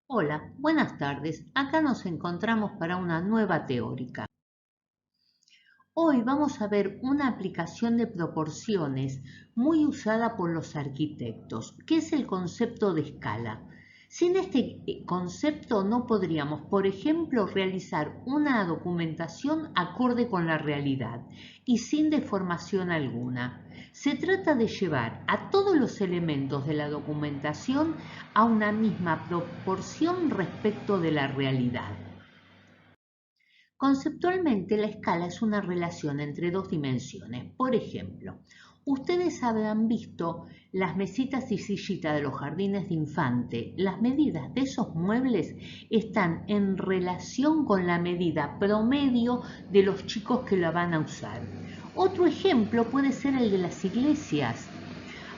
Hola, buenas tardes. Acá nos encontramos para una nueva teórica. Hoy vamos a ver una aplicación de proporciones muy usada por los arquitectos, que es el concepto de escala. Sin este concepto no podríamos, por ejemplo, realizar una documentación acorde con la realidad y sin deformación alguna. Se trata de llevar a todos los elementos de la documentación a una misma proporción respecto de la realidad. Conceptualmente, la escala es una relación entre dos dimensiones. Por ejemplo, ustedes habrán visto las mesitas y sillitas de los jardines de infante. Las medidas de esos muebles están en relación con la medida promedio de los chicos que la van a usar. Otro ejemplo puede ser el de las iglesias.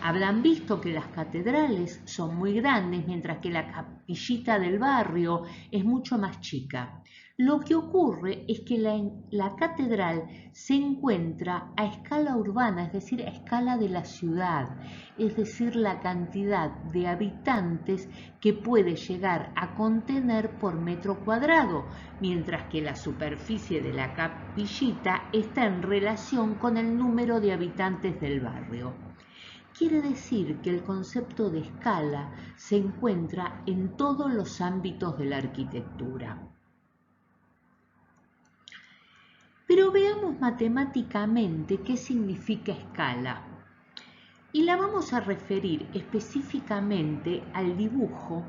Habrán visto que las catedrales son muy grandes, mientras que la capillita del barrio es mucho más chica. Lo que ocurre es que la catedral se encuentra a escala urbana, es decir, a escala de la ciudad, es decir, la cantidad de habitantes que puede llegar a contener por metro cuadrado, mientras que la superficie de la capillita está en relación con el número de habitantes del barrio. Quiere decir que el concepto de escala se encuentra en todos los ámbitos de la arquitectura. Pero veamos matemáticamente qué significa escala. Y la vamos a referir específicamente al dibujo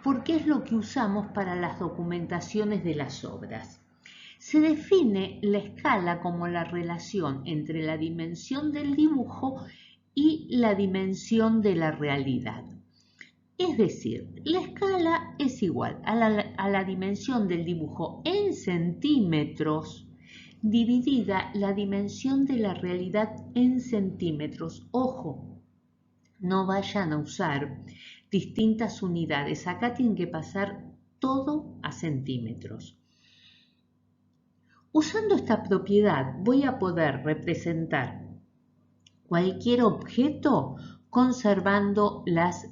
porque es lo que usamos para las documentaciones de las obras. Se define la escala como la relación entre la dimensión del dibujo y la dimensión de la realidad. Es decir, la escala es igual a la dimensión del dibujo en centímetros dividida la dimensión de la realidad en centímetros. Ojo, no vayan a usar distintas unidades. Acá tienen que pasar todo a centímetros. Usando esta propiedad voy a poder representar cualquier objeto conservando las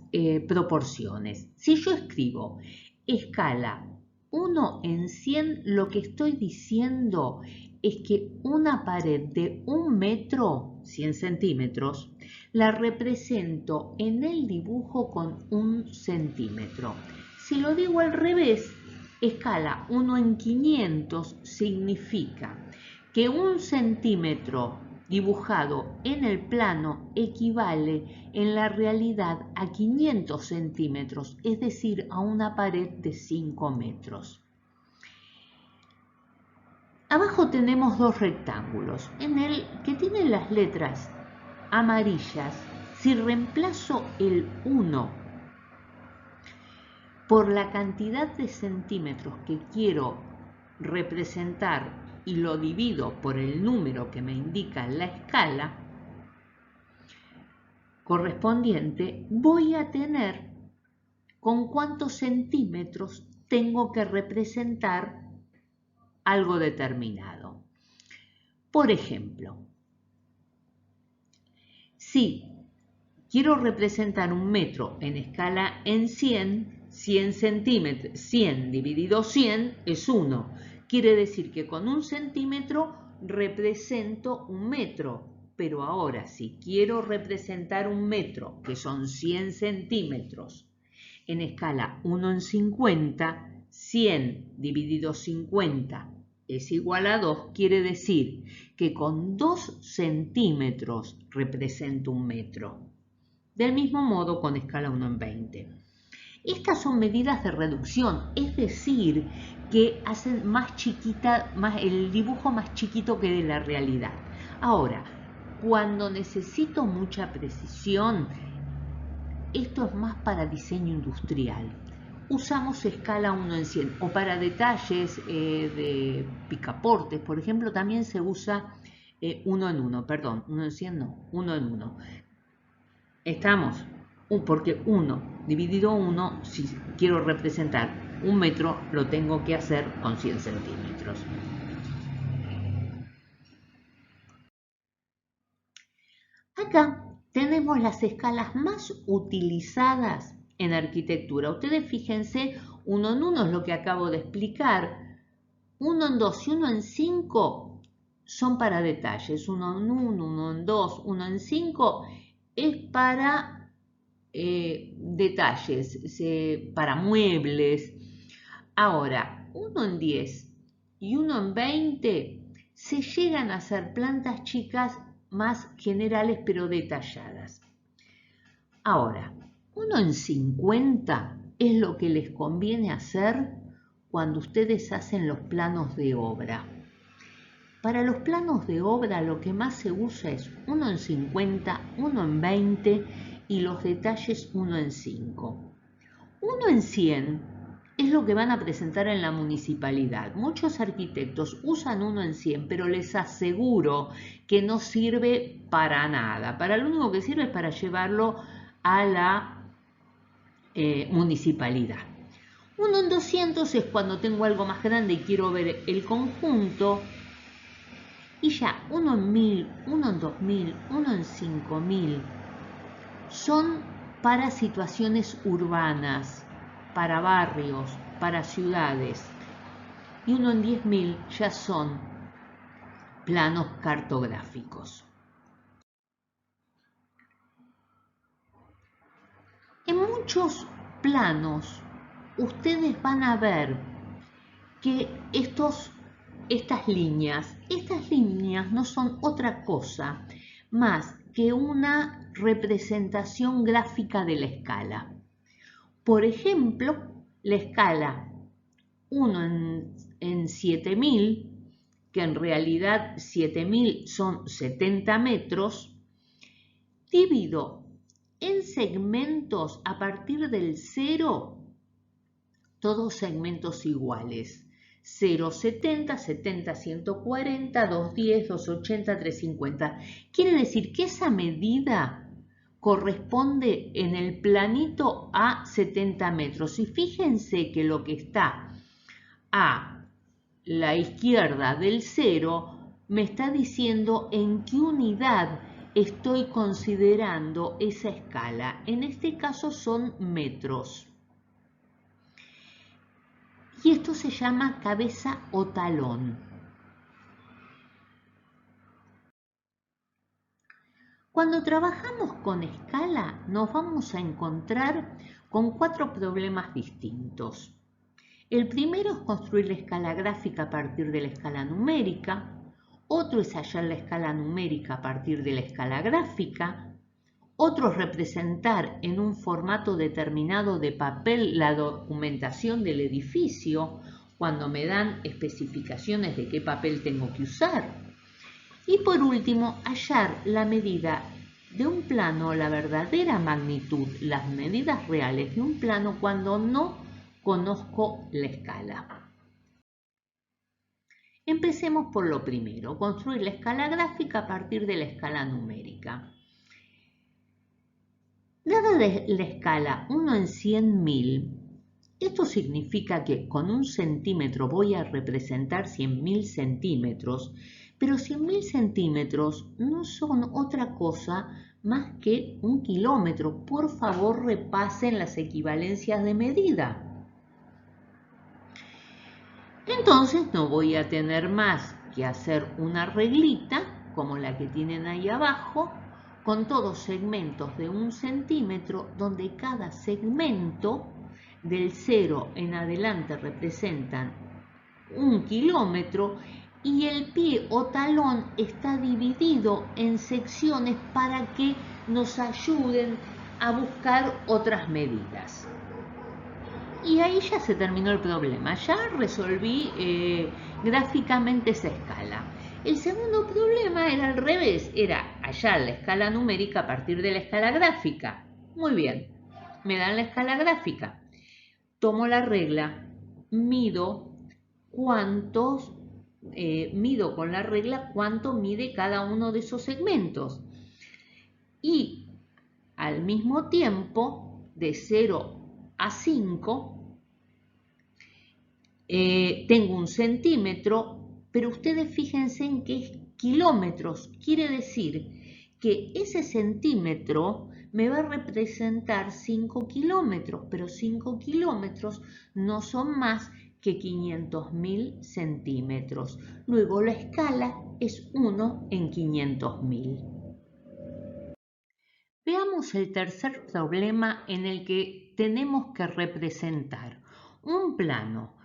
proporciones. Si yo escribo escala 1 en 100, lo que estoy diciendo es que una pared de 1 metro, 100 centímetros, la represento en el dibujo con 1 centímetro. Si lo digo al revés, escala 1 en 500 significa que 1 centímetro dibujado en el plano equivale en la realidad a 500 centímetros, es decir, a una pared de 5 metros. Abajo tenemos dos rectángulos, en el que tienen las letras amarillas. Si reemplazo el 1 por la cantidad de centímetros que quiero representar y lo divido por el número que me indica la escala correspondiente, voy a tener con cuántos centímetros tengo que representar algo determinado. Por ejemplo, si quiero representar 1 metro en escala en 100, 100 centímetros, 100 dividido 100 es 1. Quiere decir que con 1 centímetro represento 1 metro. Pero ahora, si quiero representar 1 metro, que son 100 centímetros, en escala 1 en 50, 100 dividido 50 es igual a 2, quiere decir que con 2 centímetros represento 1 metro. Del mismo modo con escala 1 en 20. Estas son medidas de reducción, es decir, que hacen más chiquita, el dibujo más chiquito que de la realidad. Ahora, cuando necesito mucha precisión, esto es más para diseño industrial. Usamos escala 1 en 100 o para detalles de picaportes, por ejemplo, también se usa 1 en 1, perdón, 1 en 100 no, 1 en 1. Estamos, porque 1 dividido 1, si quiero representar 1 metro, lo tengo que hacer con 100 centímetros. Acá tenemos las escalas más utilizadas en arquitectura. Ustedes fíjense, 1 en 1 es lo que acabo de explicar. 1 en 2 y 1 en 5 son para detalles. 1 en 1, 1 en 2, 1 en 5 es para detalles, para muebles. Ahora, 1 en 10 y 1 en 20 se llegan a hacer plantas chicas más generales pero detalladas. Ahora, 1 en 50 es lo que les conviene hacer cuando ustedes hacen los planos de obra. Para los planos de obra lo que más se usa es 1 en 50, 1 en 20 y los detalles 1 en 5. 1 en 100 es lo que van a presentar en la municipalidad. Muchos arquitectos usan 1 en 100, pero les aseguro que no sirve para nada. Para lo único que sirve es para llevarlo a la municipalidad. 1 en 200 es cuando tengo algo más grande y quiero ver el conjunto. Y ya 1 en 1000, 1 en 2000, 1 en 5000 son para situaciones urbanas, para barrios, para ciudades. Y 1 en 10.000 ya son planos cartográficos. En muchos planos ustedes van a ver que estas líneas no son otra cosa más que una representación gráfica de la escala. Por ejemplo, la escala 1 en 7000, que en realidad 7000 son 70 metros, divido en segmentos a partir del 0, todos segmentos iguales. 0, 70, 70, 140, 210, 280, 350. Quiere decir que esa medida corresponde en el planito a 70 metros. Y fíjense que lo que está a la izquierda del 0 me está diciendo en qué unidad estoy considerando esa escala. En este caso son metros. Y esto se llama cabeza o talón. Cuando trabajamos con escala nos vamos a encontrar con 4 problemas distintos. El primero es construir la escala gráfica a partir de la escala numérica, otro es hallar la escala numérica a partir de la escala gráfica, otro es representar en un formato determinado de papel la documentación del edificio cuando me dan especificaciones de qué papel tengo que usar. Y por último, hallar la medida de un plano, la verdadera magnitud, las medidas reales de un plano cuando no conozco la escala. Empecemos por lo primero, construir la escala gráfica a partir de la escala numérica. Dada la escala 1 en 100.000, esto significa que con 1 centímetro voy a representar 100.000 centímetros, pero 100.000 centímetros no son otra cosa más que 1 kilómetro. Por favor, repasen las equivalencias de medida. Entonces no voy a tener más que hacer una reglita, como la que tienen ahí abajo, con todos segmentos de 1 centímetro, donde cada segmento del 0 en adelante representan 1 kilómetro y el pie o talón está dividido en secciones para que nos ayuden a buscar otras medidas. Y ahí ya se terminó el problema, ya resolví gráficamente esa escala. El segundo problema era al revés, era hallar la escala numérica a partir de la escala gráfica. Muy bien, me dan la escala gráfica. Tomo la regla, mido con la regla cuánto mide cada uno de esos segmentos. Y al mismo tiempo, de 0 a 5, tengo 1 centímetro, pero ustedes fíjense en que es kilómetros. Quiere decir que ese centímetro me va a representar 5 kilómetros, pero 5 kilómetros no son más que 500.000 centímetros. Luego la escala es 1 en 500.000. Veamos el tercer problema en el que tenemos que representar un plano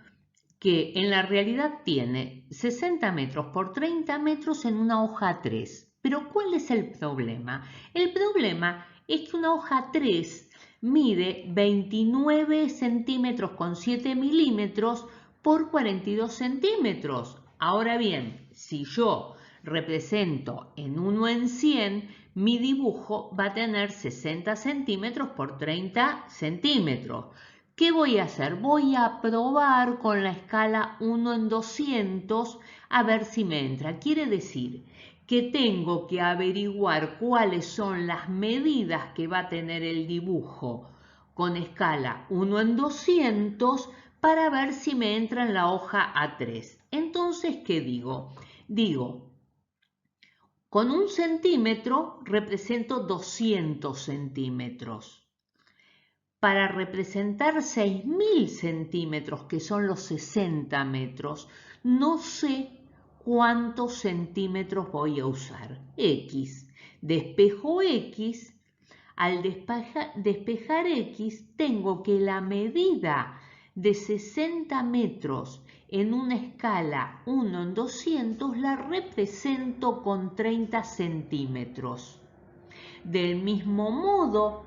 que en la realidad tiene 60 metros por 30 metros en una hoja 3. Pero ¿cuál es el problema? El problema es que una hoja 3 mide 29 centímetros con 7 milímetros por 42 centímetros. Ahora bien, si yo represento en 1 en 100, mi dibujo va a tener 60 centímetros por 30 centímetros. ¿Qué voy a hacer? Voy a probar con la escala 1 en 200 a ver si me entra. Quiere decir que tengo que averiguar cuáles son las medidas que va a tener el dibujo con escala 1 en 200 para ver si me entra en la hoja A3. Entonces, ¿qué digo? Digo, con 1 centímetro represento 200 centímetros. Para representar 6.000 centímetros, que son los 60 metros, no sé cuántos centímetros voy a usar. X. Despejo X. Al despejar X, tengo que la medida de 60 metros en una escala 1 en 200 la represento con 30 centímetros. Del mismo modo,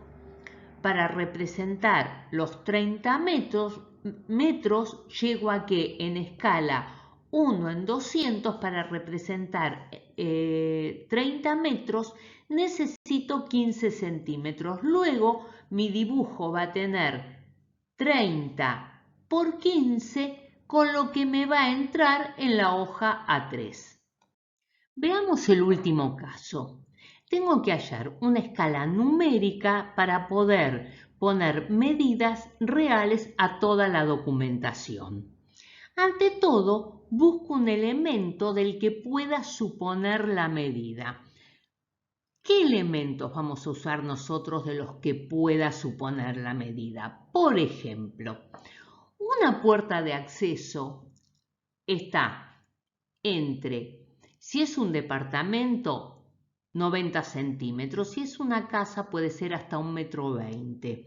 para representar los 30 metros llego a que en escala 1 en 200 para representar 30 metros necesito 15 centímetros. Luego mi dibujo va a tener 30 por 15, con lo que me va a entrar en la hoja A3. Veamos el último caso. Tengo que hallar una escala numérica para poder poner medidas reales a toda la documentación. Ante todo, busco un elemento del que pueda suponer la medida. ¿Qué elementos vamos a usar nosotros de los que pueda suponer la medida? Por ejemplo, una puerta de acceso está entre, si es un departamento, 90 centímetros. Si es una casa puede ser hasta 1,20 m.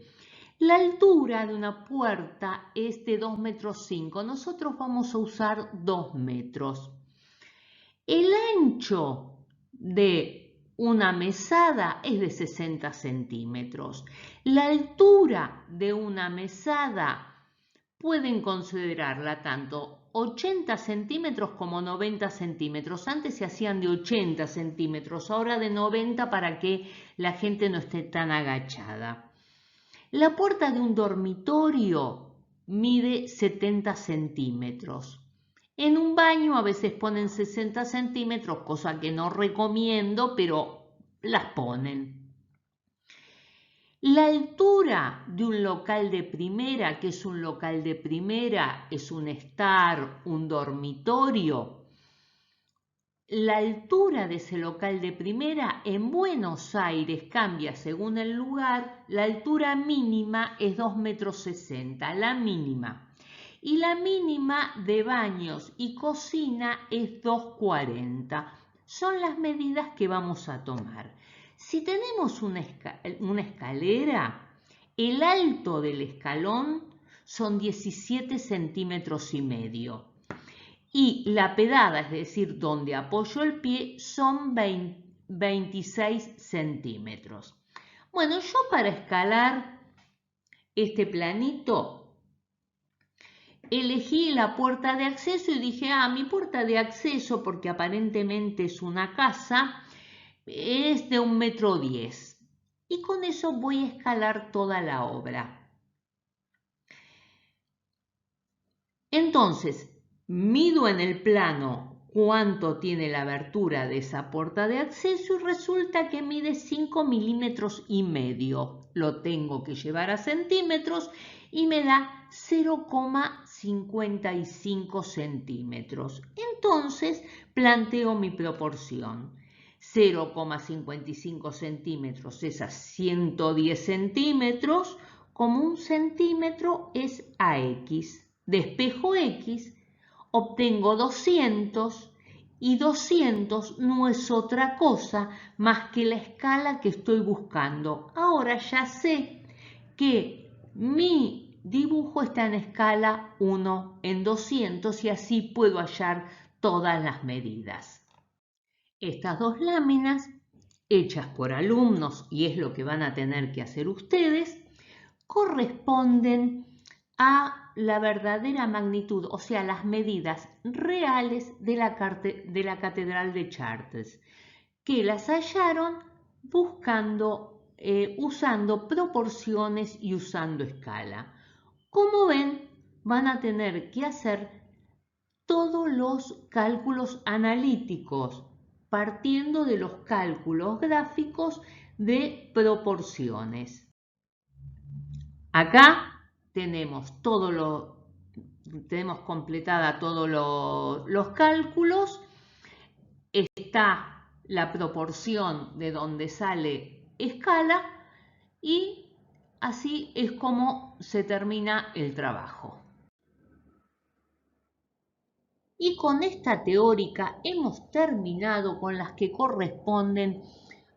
La altura de una puerta es de 2,5 m. Nosotros vamos a usar 2 metros. El ancho de una mesada es de 60 centímetros. La altura de una mesada pueden considerarla tanto 80 centímetros como 90 centímetros. Antes se hacían de 80 centímetros, ahora de 90 para que la gente no esté tan agachada. La puerta de un dormitorio mide 70 centímetros. En un baño a veces ponen 60 centímetros, cosa que no recomiendo, pero las ponen. La altura de un local de primera, ¿qué es un local de primera? Es un estar, un dormitorio. La altura de ese local de primera en Buenos Aires cambia según el lugar. La altura mínima es 2,60 m, la mínima. Y la mínima de baños y cocina es 2,40 m. Son las medidas que vamos a tomar. Si tenemos una escalera, el alto del escalón son 17 centímetros y medio. Y la pedada, es decir, donde apoyo el pie, son 26 centímetros. Bueno, yo para escalar este planito elegí la puerta de acceso y dije, mi puerta de acceso, porque aparentemente es una casa, es de 1,10 m. Y con eso voy a escalar toda la obra. Entonces, mido en el plano cuánto tiene la abertura de esa puerta de acceso y resulta que mide 5,5 milímetros. Lo tengo que llevar a centímetros y me da 0,55 centímetros. Entonces, planteo mi proporción. 0,55 centímetros es a 110 centímetros, como 1 centímetro es AX. Despejo X, obtengo 200 y 200 no es otra cosa más que la escala que estoy buscando. Ahora ya sé que mi dibujo está en escala 1 en 200 y así puedo hallar todas las medidas. Estas dos láminas, hechas por alumnos, y es lo que van a tener que hacer ustedes, corresponden a la verdadera magnitud, o sea, las medidas reales de la Catedral de Chartres, que las hallaron usando proporciones y usando escala. Como ven, van a tener que hacer todos los cálculos analíticos, partiendo de los cálculos gráficos de proporciones. Acá tenemos completada todos los cálculos. Está la proporción de donde sale escala y así es como se termina el trabajo. Y con esta teórica hemos terminado con las que corresponden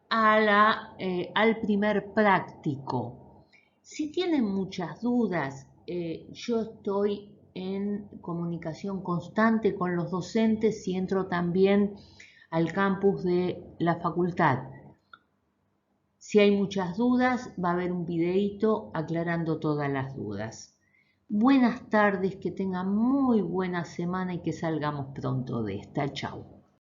al primer práctico. Si tienen muchas dudas, yo estoy en comunicación constante con los docentes y entro también al campus de la facultad. Si hay muchas dudas, va a haber un videíto aclarando todas las dudas. Buenas tardes, que tengan muy buena semana y que salgamos pronto de esta. Chau.